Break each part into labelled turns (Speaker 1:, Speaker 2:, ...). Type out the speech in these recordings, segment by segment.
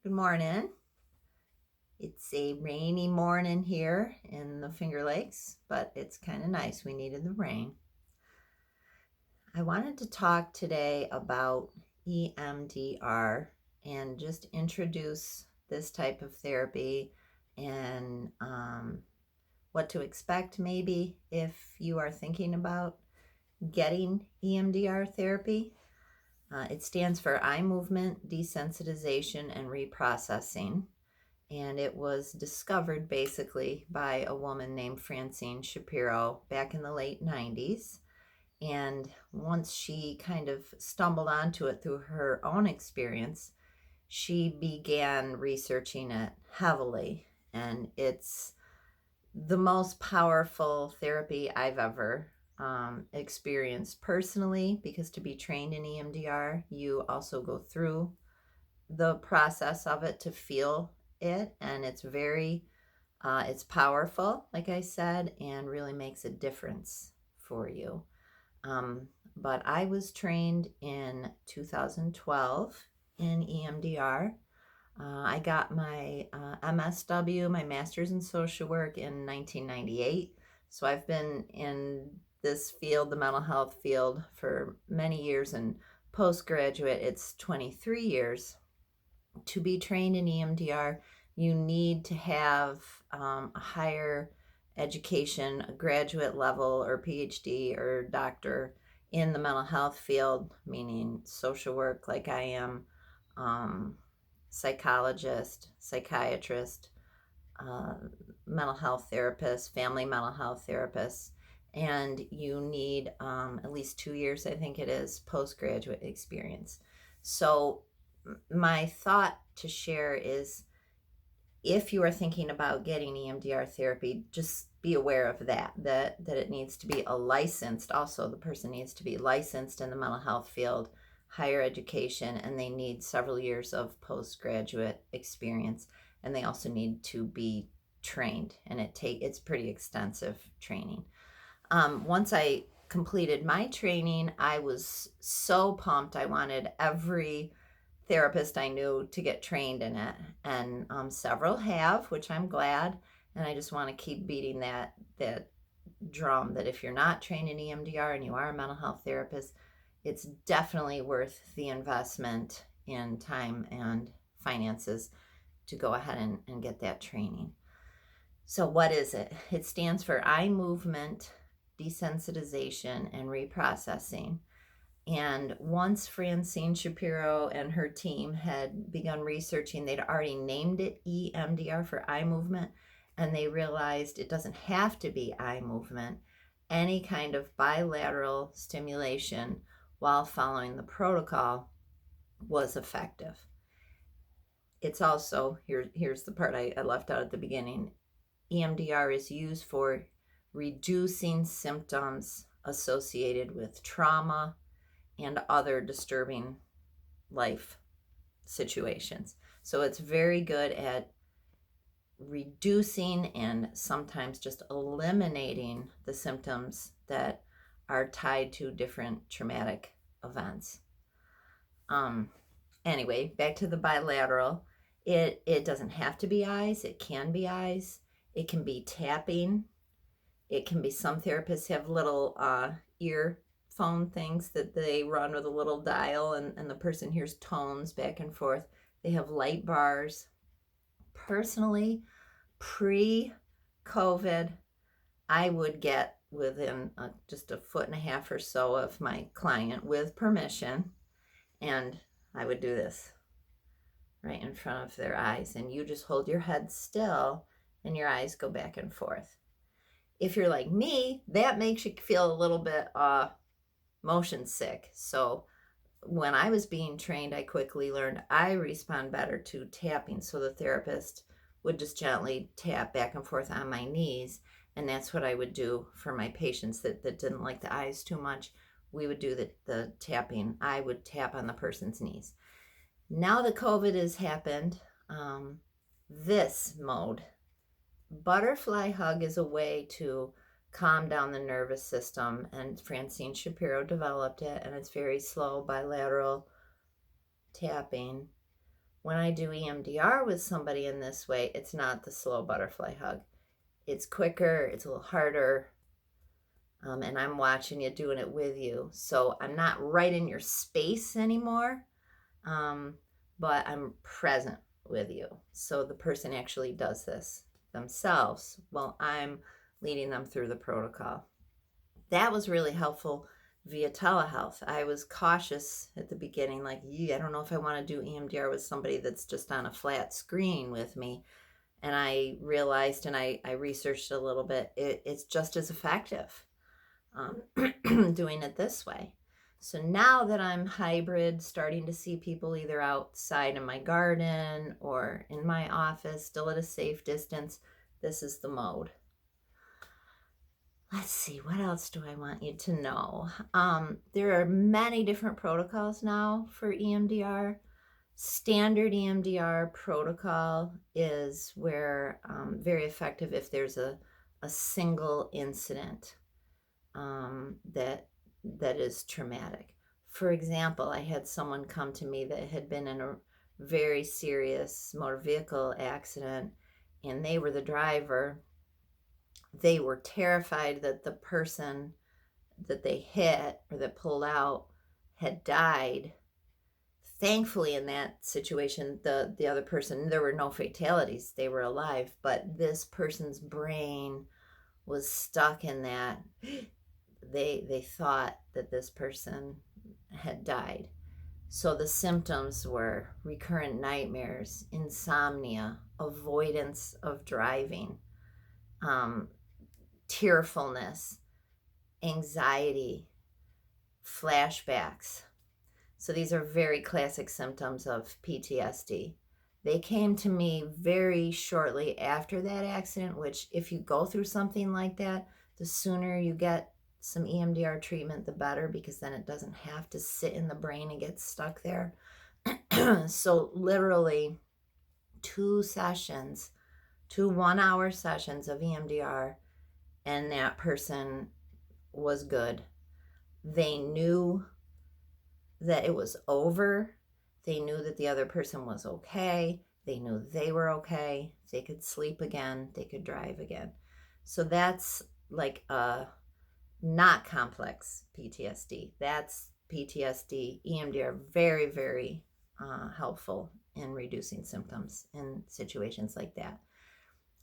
Speaker 1: Good morning. It's a rainy morning here in the Finger Lakes, but it's kind of nice. We needed the rain. I wanted to talk today about EMDR and just introduce this type of therapy and what to expect maybe if you are thinking about getting EMDR therapy. It stands for eye movement desensitization and reprocessing. And it was discovered basically by a woman named Francine Shapiro back in the late 90s. And once she kind of stumbled onto it through her own experience, she began researching it heavily. And it's the most powerful therapy I've ever experienced personally, because to be trained in EMDR, you also go through the process of it to feel it, and it's powerful, like I said, and really makes a difference for you. But I was trained in 2012 in EMDR. I got my MSW, my master's in social work, in 1998. So I've been in this field, the mental health field, for many years, and postgraduate, it's 23 years. To be trained in EMDR, you need to have a higher education, a graduate level or PhD or doctor in the mental health field, meaning social work, like I am, psychologist, psychiatrist, uh, mental health therapist, family mental health therapist, and you need at least 2 years, I think it is, postgraduate experience. So my thought to share is, if you are thinking about getting EMDR therapy, just be aware of that it needs to be a licensed, also the person needs to be licensed in the mental health field, higher education, and they need several years of postgraduate experience, and they also need to be trained, and it's pretty extensive training. Once I completed my training, I was so pumped. I wanted every therapist I knew to get trained in it, and several have, which I'm glad. And I just want to keep beating that drum that if you're not trained in EMDR and you are a mental health therapist, it's definitely worth the investment in time and finances to go ahead and get that training. So what is it? It stands for eye movement desensitization and reprocessing. And once Francine Shapiro and her team had begun researching, they'd already named it EMDR for eye movement, and they realized it doesn't have to be eye movement. Any kind of bilateral stimulation while following the protocol was effective. It's also, here's the part I left out at the beginning, EMDR is used for reducing symptoms associated with trauma and other disturbing life situations. So it's very good at reducing and sometimes just eliminating the symptoms that are tied to different traumatic events. Anyway, back to the bilateral. It doesn't have to be eyes. It can be eyes. It can be tapping. It can be, some therapists have little earphone things that they run with a little dial, and the person hears tones back and forth. They have light bars. Personally, pre-COVID, I would get within just a foot and a half or so of my client with permission, and I would do this right in front of their eyes, and you just hold your head still and your eyes go back and forth. If you're like me, that makes you feel a little bit motion sick. So when I was being trained, I quickly learned I respond better to tapping. So the therapist would just gently tap back and forth on my knees. And that's what I would do for my patients that didn't like the eyes too much. We would do the tapping. I would tap on the person's knees. Now that COVID has happened, this mode, butterfly hug, is a way to calm down the nervous system, and Francine Shapiro developed it, and it's very slow bilateral tapping When I do EMDR with somebody in this way, it's not the slow butterfly hug. It's quicker, it's a little harder, and I'm watching you, doing it with you. So I'm not right in your space anymore, but I'm present with you. So the person actually does this themselves while I'm leading them through the protocol. That was really helpful via telehealth. I was cautious at the beginning, like, I don't know if I want to do EMDR with somebody that's just on a flat screen with me. And I realized, and I researched a little bit, it's just as effective doing it this way. So now that I'm hybrid, starting to see people either outside in my garden or in my office, still at a safe distance, this is the mode. Let's see, what else do I want you to know? There are many different protocols now for EMDR. Standard EMDR protocol is where very effective if there's a single incident that is traumatic. For example, I had someone come to me that had been in a very serious motor vehicle accident, and they were the driver. They were terrified that the person that they hit or that pulled out had died. Thankfully, in that situation, the other person, there were no fatalities. They were alive, but this person's brain was stuck in that. They thought that this person had died. So the symptoms were recurrent nightmares, insomnia, avoidance of driving, tearfulness, anxiety, flashbacks. So these are very classic symptoms of PTSD. They came to me very shortly after that accident, which if you go through something like that, the sooner you get some EMDR treatment, the better, because then it doesn't have to sit in the brain and get stuck there. So literally 2 1-hour sessions of EMDR, and that person was good. They knew that it was over. They knew that the other person was okay. They knew they were okay. They could sleep again. They could drive again. So that's like a not complex PTSD. That's PTSD. EMDR very, very helpful in reducing symptoms in situations like that.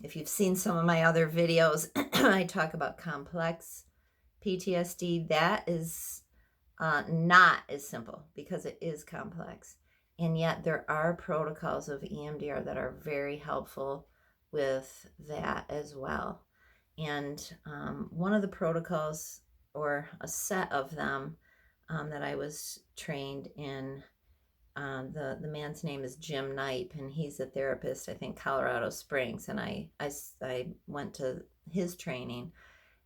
Speaker 1: If you've seen some of my other videos, I talk about complex PTSD. That is not as simple because it is complex. And yet there are protocols of EMDR that are very helpful with that as well. And one of the protocols, or a set of them, that I was trained in, the man's name is Jim Knipe, and he's a therapist, I think, Colorado Springs. And I went to his training,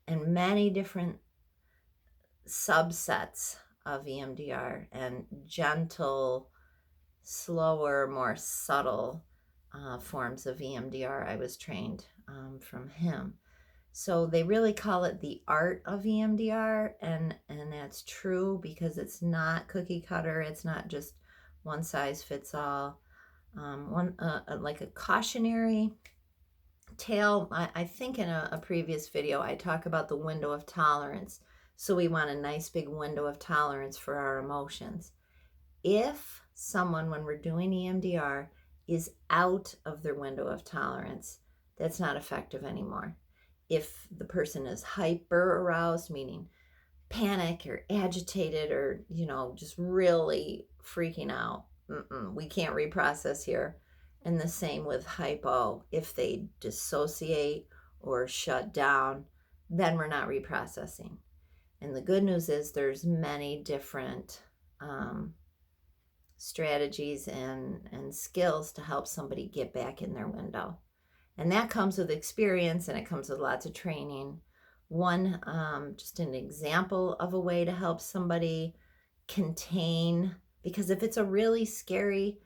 Speaker 1: and many different subsets of EMDR and gentle, slower, more subtle forms of EMDR I was trained from him. So they really call it the art of EMDR, and that's true because it's not cookie cutter. It's not just one size fits all. Like a cautionary tale. I think in a previous video I talk about the window of tolerance. So we want a nice big window of tolerance for our emotions. If someone, when we're doing EMDR, is out of their window of tolerance, that's not effective anymore. If the person is hyper aroused, meaning panic or agitated or, just really freaking out, we can't reprocess here. And the same with hypo. If they dissociate or shut down, then we're not reprocessing. And the good news is there's many different strategies and skills to help somebody get back in their window. And that comes with experience, and it comes with lots of training. One, just an example of a way to help somebody contain, because if it's a really scary,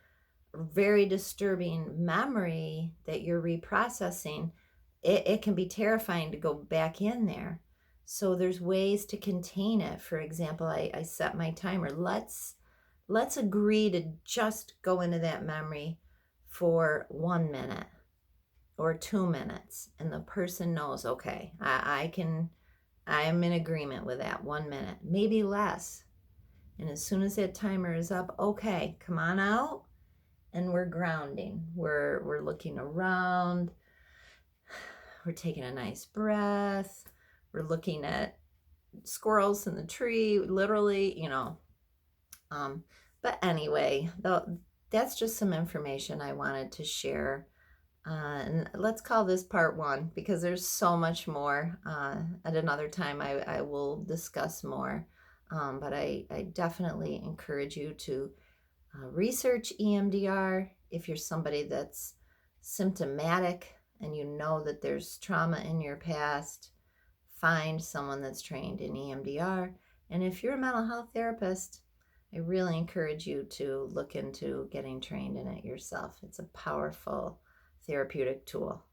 Speaker 1: very disturbing memory that you're reprocessing, it can be terrifying to go back in there. So there's ways to contain it. For example, I set my timer. Let's agree to just go into that memory for 1 minute or 2 minutes, and the person knows, okay, I'm in agreement with that 1 minute, maybe less. And as soon as that timer is up, okay, come on out, and we're grounding. We're looking around. We're taking a nice breath. We're looking at squirrels in the tree, literally, But anyway, though, that's just some information I wanted to share. And let's call this part one, because there's so much more. At another time, I will discuss more. But I definitely encourage you to research EMDR if you're somebody that's symptomatic and you know that there's trauma in your past. Find someone that's trained in EMDR. And if you're a mental health therapist, I really encourage you to look into getting trained in it yourself. It's a powerful therapeutic tool.